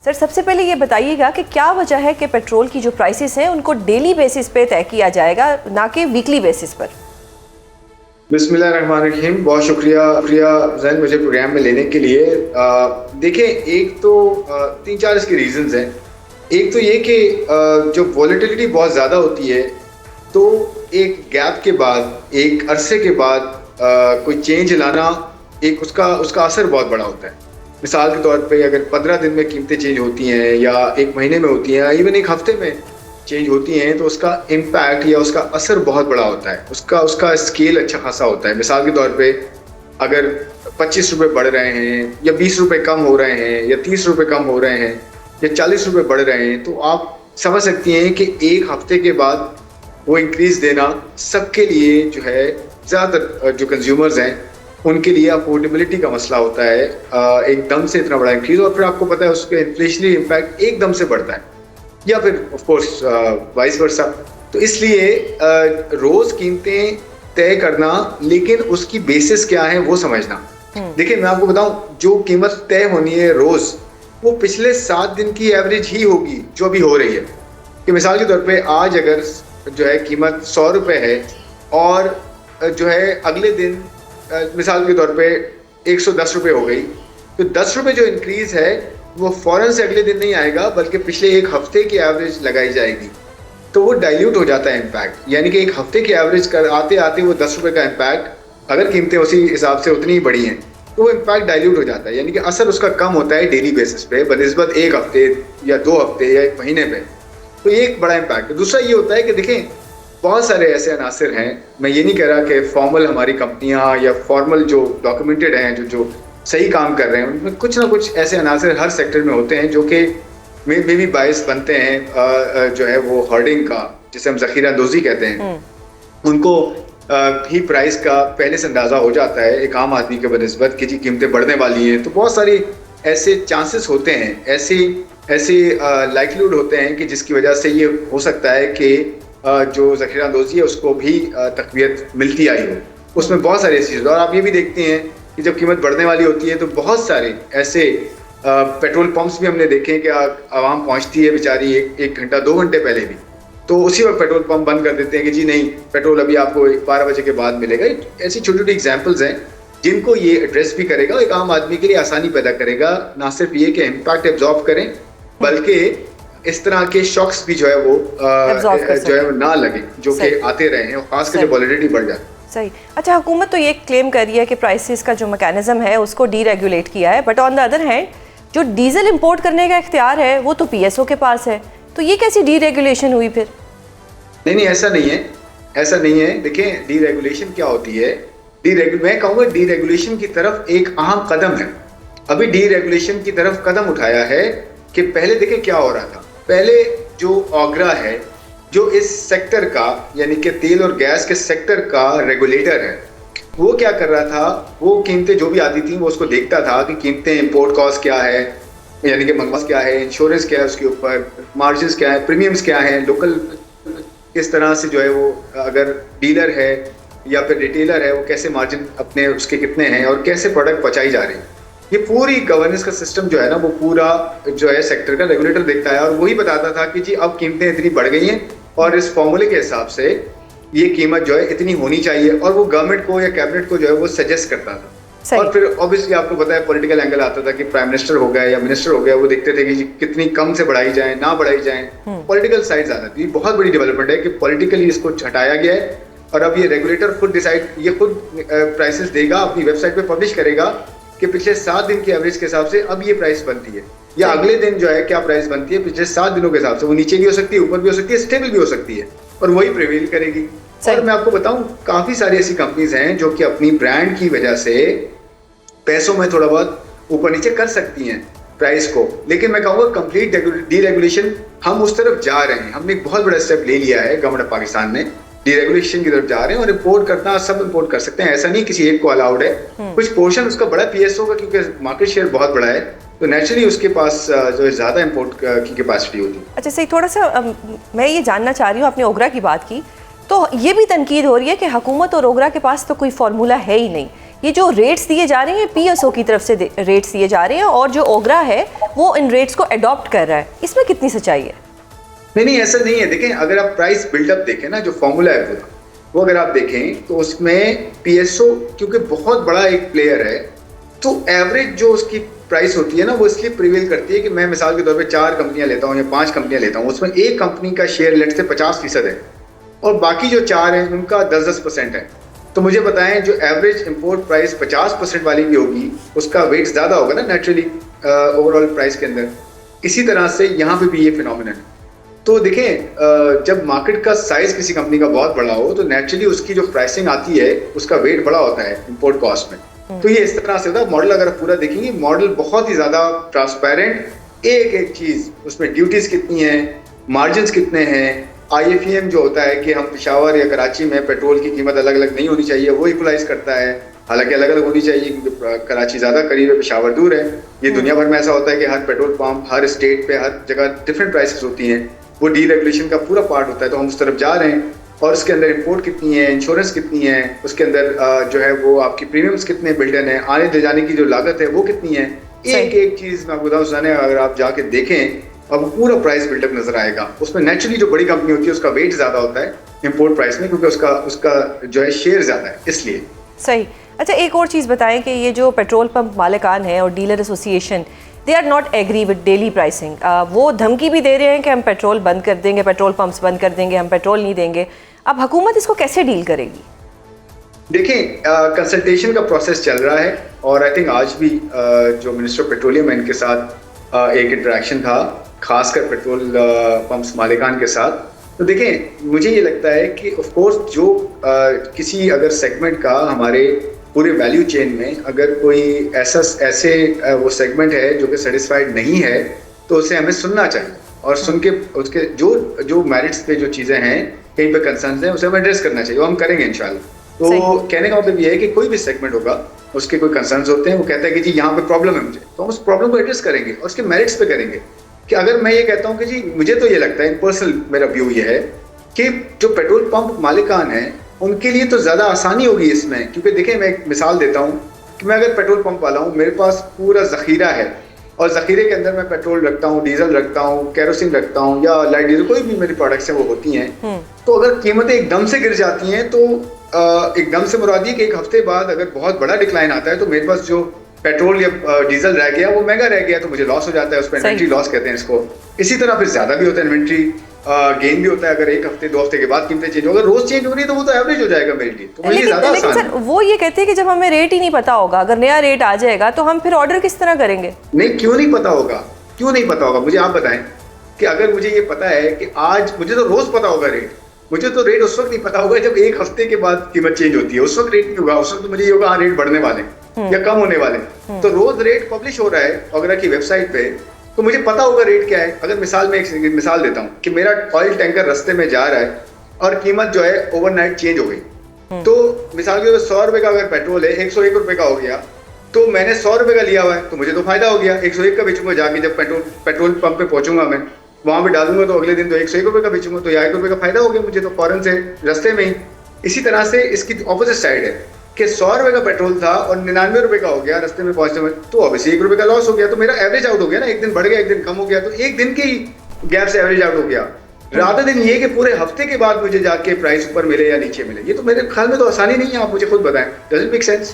Sir सबसे पहले ये बताइएगा कि क्या वजह है कि पेट्रोल की जो प्राइसेस हैं उनको डेली बेसिस पे तय किया जाएगा, ना कि वीकली बेसिस पर। बिस्मिल्लाहिर्रहमानिर्रहीम, बहुत शुक्रिया जैन मुझे प्रोग्राम में लेने के लिए। देखें, एक तो 3-4 इसके रीजंस हैं। एक तो ये कि जो वॉलेटिलिटी बहुत ज़्यादा होती है, तो एक गैप के बाद, एक अरसे के बाद कोई चेंज लाना, एक उसका असर बहुत बड़ा होता है। मिसाल के तौर पे अगर 15 दिन में कीमतें चेंज होती हैं या एक महीने में होती हैं, इवन एक हफ्ते में चेंज होती हैं, तो उसका इम्पैक्ट या उसका असर बहुत बड़ा होता है। उसका स्केल अच्छा खासा होता है। मिसाल के तौर पे अगर 25 रुपये बढ़ रहे हैं या 20 रुपये कम हो रहे हैं या 30 रुपये कम हो रहे हैं या 40 रुपये बढ़ रहे हैं, तो आप समझ सकती हैं कि एक हफ्ते के बाद वो इंक्रीज़ देना सबके लिए जो है, ज़्यादातर जो कंज्यूमर्स हैं उनके लिए अफोर्डेबिलिटी का मसला होता है। एकदम से इतना बड़ा इंक्रीज, और फिर आपको पता है उसका इन्फ्लेशनरी इम्पैक्ट एकदम से बढ़ता है, या फिर ऑफ कोर्स वाइस वर्सा। तो इसलिए रोज कीमतें तय करना, लेकिन उसकी बेसिस क्या है वो समझना। देखिए, मैं आपको बताऊं, जो कीमत तय होनी है रोज, वो पिछले 7 दिन की एवरेज ही होगी जो अभी हो रही है। कि मिसाल के तौर पे आज अगर जो है कीमत 100 रुपये है और जो है अगले दिन मिसाल के तौर पे 110 रुपये हो गई, तो 10 रुपये जो इंक्रीज है वो फौरन से अगले दिन नहीं आएगा, बल्कि पिछले एक हफ्ते की एवरेज लगाई जाएगी। तो वो डाइल्यूट हो जाता है इम्पैक्ट, यानी कि एक हफ्ते की एवरेज कर आते आते वो 10 रुपये का इम्पैक्ट, अगर कीमतें उसी हिसाब से उतनी ही बढ़ी हैं, तो वो इम्पैक्ट डाइल्यूट हो जाता है, यानी कि असर उसका कम होता है डेली बेसिस पे बनिस्बत एक हफ्ते या 2 हफ्ते या एक महीने पे। तो ये एक बड़ा इम्पैक्ट है। दूसरा ये होता है कि देखें, बहुत सारे ऐसे अनासिर हैं, मैं ये नहीं कह रहा कि फॉर्मल हमारी कंपनियां या फॉर्मल जो डॉक्यूमेंटेड हैं, जो सही काम कर रहे हैं, उनमें कुछ ना कुछ ऐसे अनासिर हर सेक्टर में होते हैं जो कि मे भी बायस बनते हैं। जो है वो हर्डिंग का, जिसे हम ज़ख़ीरा अंदोज़ी कहते हैं, उनको भी प्राइस का पहले से अंदाज़ा हो जाता है एक आम आदमी के बनिस्बत कि जी कीमतें बढ़ने वाली हैं। तो बहुत सारी ऐसे चांसेस होते हैं, ऐसे लाइक्लीहुड होते हैं कि जिसकी वजह से ये हो सकता है कि जो ज़ख़ीरा अंदोज़ी है उसको भी तक़वियत मिलती आई हो। उसमें बहुत सारी ऐसी चीज़ें, और आप ये भी देखते हैं कि जब कीमत बढ़ने वाली होती है तो बहुत सारे ऐसे पेट्रोल पंप्स भी हमने देखे हैं कि आवाम पहुंचती है बेचारी एक घंटा 2 घंटे पहले भी, तो उसी वक्त पेट्रोल पंप बंद कर देते हैं कि जी नहीं, पेट्रोल अभी आपको 12 बजे के बाद मिलेगा। ऐसी छोटी छोटी एग्जाम्पल्स हैं जिनको ये एड्रेस भी करेगा, एक आम आदमी के लिए आसानी पैदा करेगा। ना सिर्फ ये कि इम्पैक्ट एब्जॉर्ब करें, बल्कि इस तरह के शॉक्स भी जो है वो जो है ना लगे, जो कि आते रहे हैं, खासकर जब वॉलेटिलिटी बढ़ जाए। सही। अच्छा, हुकूमत तो ये क्लेम कर रही है कि प्राइसेस का जो मैकेनिज्म है उसको डीरेगुलेट किया है, but on the other hand जो डीजल इंपोर्ट करने का इख्तियार है वो तो पीएसओ के पास है, तो ये कैसी डीरेगुलेशन हुई फिर? नहीं, ऐसा नहीं है। देखें, डीरेगुलेशन क्या होती है? मैं कहूँगा डीरेगुलेशन की तरफ एक अहम कदम है। अभी डीरेगुलेशन की तरफ कदम उठाया है कि पहले देखें क्या हो रहा था। पहले जो ऑगरा है, जो इस सेक्टर का, यानी कि तेल और गैस के सेक्टर का रेगुलेटर है, वो क्या कर रहा था, वो कीमतें जो भी आती थी वो उसको देखता था कि कीमतें, इंपोर्ट कॉस्ट क्या है, यानी कि मंगवास क्या है, इंश्योरेंस क्या है, उसके ऊपर मार्जिन्स क्या है, प्रीमियम्स क्या है, लोकल किस तरह से जो है वो, अगर डीलर है या फिर रिटेलर है, वो कैसे मार्जिन अपने उसके कितने हैं और कैसे प्रोडक्ट पहुँचाई जा रही है। ये पूरी गवर्नेंस का सिस्टम जो है ना, वो पूरा जो है सेक्टर का रेगुलेटर देखता है, और वही बताता था कि जी अब कीमतें इतनी बढ़ गई हैं और इस फॉर्मूले के हिसाब से ये कीमत जो है इतनी होनी चाहिए, और वो गवर्नमेंट को या कैबिनेट को जो है वो सजेस्ट करता था। और फिर ऑब्वियसली आपको पता है पॉलिटिकल एंगल आता था कि प्राइम मिनिस्टर हो गया या मिनिस्टर हो गया, वो देखते थे कि कितनी कम से बढ़ाई जाए, ना बढ़ाई जाए, पॉलिटिकल साइड्स आता थी। बहुत बड़ी डेवलपमेंट है कि पॉलिटिकली इसको हटाया गया है, और अब ये रेगुलेटर खुद डिसाइड, ये खुद प्राइसेस देगा, अपनी वेबसाइट पे पब्लिश करेगा कि पिछले 7 दिन की एवरेज के हिसाब से अब ये प्राइस बनती है, या अगले दिन जो है क्या प्राइस बनती है पिछले 7 दिनों के हिसाब से। वो नीचे भी हो सकती है, ऊपर भी हो सकती है, स्टेबल भी हो सकती है, और वही प्रिवेल करेगी। और मैं आपको बताऊं, काफी सारी ऐसी कंपनीज हैं जो कि अपनी ब्रांड की वजह से पैसों में थोड़ा बहुत ऊपर नीचे कर सकती हैं प्राइस को, लेकिन मैं कहूँगा कंप्लीट डीरेगुलेशन हम उस तरफ जा रहे हैं। हमने एक बहुत बड़ा स्टेप ले लिया है, गवर्नमेंट ऑफ पाकिस्तान ने डीरेगुलेशन की तरफ जा रहे हैं, और इंपोर्ट करना सब इंपोर्ट कर सकते हैं, ऐसा नहीं किसी एक को अलाउड है। कुछ पोर्शन उसका बड़ा पीएसओ का, क्योंकि मार्केट शेयर बहुत बड़ा है, तो नेचुरली उसके पास जो है ज़्यादा इंपोर्ट की कैपेसिटी होती है। अच्छा, सही, थोड़ा सा मैं ये जानना चाह रही हूँ, आपने ओगरा की बात की, तो ये भी तनकीद हो रही है कि हुकूमत और ओगरा के पास तो कोई फार्मूला है ही नहीं, ये जो रेट्स दिए जा रहे हैं पीएसओ की तरफ से रेट्स दिए जा रहे हैं और जो ओगरा है वो इन रेट्स को अडॉप्ट कर रहा है, इसमें कितनी सच्चाई है? नहीं, ऐसा नहीं है। देखें, अगर आप प्राइस बिल्डअप देखें ना, जो फॉर्मूला है पूरा, वो अगर आप देखें तो उसमें पीएसओ क्योंकि बहुत बड़ा एक प्लेयर है, तो एवरेज जो उसकी प्राइस होती है ना, वो इसलिए प्रिवेल करती है कि मैं मिसाल के तौर पे 4 कंपनियां लेता हूँ या 5 कंपनियां लेता हूँ, उसमें एक कंपनी का शेयर लेट से 50% है और बाकी जो 4 हैं उनका 10% है। तो मुझे बताएं, जो एवरेज इंपोर्ट प्राइस 50% वाली की होगी उसका वेट ज़्यादा होगा ना नेचुरली ओवरऑल प्राइस के अंदर। इसी तरह से यहाँ पे भी ये फिनोमिनन है। तो देखें, जब मार्केट का साइज किसी कंपनी का बहुत बड़ा हो तो नेचुरली उसकी जो प्राइसिंग आती है उसका वेट बड़ा होता है इंपोर्ट कॉस्ट में। तो ये इस तरह से होता है। मॉडल अगर पूरा देखेंगे, मॉडल बहुत ही ज़्यादा ट्रांसपेरेंट, एक एक चीज़ उसमें ड्यूटीज़ कितनी हैं, मार्जिन कितने हैं, IFEM जो होता है कि हम पेशावर या कराची में पेट्रोल की कीमत अलग अलग नहीं होनी चाहिए, वो इक्वलाइज करता है। हालांकि अलग अलग होनी चाहिए क्योंकि कराची ज़्यादा करीब है, पेशावर दूर है। ये दुनिया भर में ऐसा होता है कि हर पेट्रोल पंप, हर स्टेट पे, हर जगह डिफरेंट प्राइसेस होती हैं। वो डीरेगुलेशन का पूरा पार्ट होता है, तो हम उस तरफ जा रहे हैं। और उसके अंदर इंपोर्ट कितनी है, इंश्योरेंस कितनी है, उसके अंदर जो है वो आपकी प्रीमियम्स कितने बिल्डन है, आने ले जाने की जो लागत है वो कितनी है, एक एक चीज़ मैं आपको बताऊँ सुनाने, अगर आप जाके देखें अब पूरा प्राइस बिल्डअप नजर आएगा। उसमें नेचुरली जो बड़ी कंपनी होती है उसका वेट ज़्यादा होता है इंपोर्ट प्राइस में, क्योंकि उसका जो है शेयर ज़्यादा है, इसलिए। सही। अच्छा, एक और चीज़ बताएं कि ये जो पेट्रोल पंप मालिकान है और dealer association, they are not agree with daily pricing. वो धमकी भी दे रहे हैं कि हम पेट्रोल बंद कर देंगे, पेट्रोल पंप्स बंद कर देंगे, हम पेट्रोल नहीं देंगे। अब हुकूमत इसको कैसे डील करेगी? देखें, कंसल्टेशन का प्रोसेस चल रहा है और आई थिंक आज भी जो मिनिस्टर ऑफ पेट्रोलियम है इनके साथ एक इंटरेक्शन था, खासकर पेट्रोल पंप्स मालिकान के साथ। तो देखें, मुझे ये लगता है कि ऑफ कोर्स जो किसी अगर सेगमेंट का हमारे पूरे वैल्यू चेन में अगर कोई ऐसे वो सेगमेंट है जो कि सेटिस्फाइड नहीं है, तो उसे हमें सुनना चाहिए और सुन के उसके जो मेरिट्स पे जो चीज़ें हैं, कहीं पे कंसर्न्स हैं, उसे हमें एड्रेस करना चाहिए। वो हम करेंगे इंशाल्लाह। तो कहने का मतलब ये है कि कोई भी सेगमेंट होगा, उसके कोई कंसर्न्स होते हैं, वो कहता है कि जी यहाँ पे प्रॉब्लम है मुझे, तो हम उस प्रॉब्लम को एड्रेस करेंगे और उसके मेरिट्स पे करेंगे। कि अगर मैं ये कहता हूँ कि जी मुझे तो ये लगता है, पर्सनल मेरा व्यू ये है कि जो पेट्रोल पंप मालिकान हैं उनके लिए तो ज़्यादा आसानी होगी इसमें, क्योंकि देखिए मैं एक मिसाल देता हूँ कि मैं अगर पेट्रोल पंप वाला हूँ, मेरे पास पूरा ज़ख़ीरा है और ज़ख़ीरे के अंदर मैं पेट्रोल रखता हूँ, डीजल रखता हूँ, केरोसिन रखता हूँ या लाइट डीजल, कोई भी मेरी प्रोडक्ट्स हैं वो होती हैं। तो अगर कीमतें एकदम से गिर जाती हैं तो एकदम से मुराद ये कि एक हफ्ते बाद अगर बहुत बड़ा डिक्लाइन आता है तो मेरे पास जो पेट्रोल या डीजल रह गया वो महंगा रह गया, तो मुझे लॉस हो जाता है। उस पर इन्वेंट्री लॉस कहते हैं इसको। इसी तरह फिर ज़्यादा भी होता है इन्वेंट्री गेन भी होता है अगर एक हफ्ते 2 हफ्ते के बाद कीमतें चेंज हो। अगर रोज चेंज हो रही है तो वो तो एवरेज हो जाएगा मेरे लिए, तो मुझे ज़्यादा आसान है। सर, वो ये कहते हैं कि जब हमें रेट ही नहीं पता होगा, अगर नया रेट आ जाएगा तो हम फिर ऑर्डर किस तरह करेंगे? नहीं, क्यों नहीं पता होगा, क्यों नहीं पता होगा, मुझे आप बताएं कि अगर मुझे ये पता है कि आज, मुझे तो रोज पता होगा रेट, मुझे तो रेट उस वक्त नहीं पता होगा जब एक हफ्ते के बाद कीमत चेंज होती है। उस वक्त रेट नहीं होगा, उस वक्त तो मुझे ये होगा हाँ रेट बढ़ने वाले या कम होने वाले। तो रोज रेट पब्लिश हो रहा है ऑगरा की वेबसाइट पे, तो मुझे पता होगा रेट क्या है। अगर मिसाल में एक मिसाल देता हूँ कि मेरा ऑयल टैंकर रास्ते में जा रहा है और कीमत जो है ओवरनाइट चेंज हो गई, तो मिसाल के 100 रुपए का अगर पेट्रोल है 101 रुपए का हो गया, तो मैंने 100 रुपए का लिया हुआ है तो मुझे तो फायदा हो गया। 101 का बेचूंगा जाके, जब पेट्रोल पंप पे पहुंचूंगा मैं वहां पे डालूंगा तो अगले दिन तो 101 रुपए का बेचूंगा, तो 1 रुपए का फायदा हो गया मुझे तो फौरन से रास्ते में ही। इसी तरह से इसकी ऑपोजिट साइड है कि 100 रुपए का पेट्रोल था और 99 रुपए का हो गया रास्ते में पहुंचते में, तो ऑब्वियसली 1 रुपए का लॉस हो गया। तो मेरा एवरेज आउट हो गया ना, एक दिन बढ़ गया एक दिन कम हो गया, तो एक दिन के गैप से एवरेज आउट हो गया। रात दिन ये कि पूरे हफ्ते के बाद मुझे जाके प्राइस ऊपर मिले या नीचे मिले, ये तो मेरे ख्याल में तो आसानी नहीं है। आप मुझे खुद बताएं, डजंट मेक सेंस।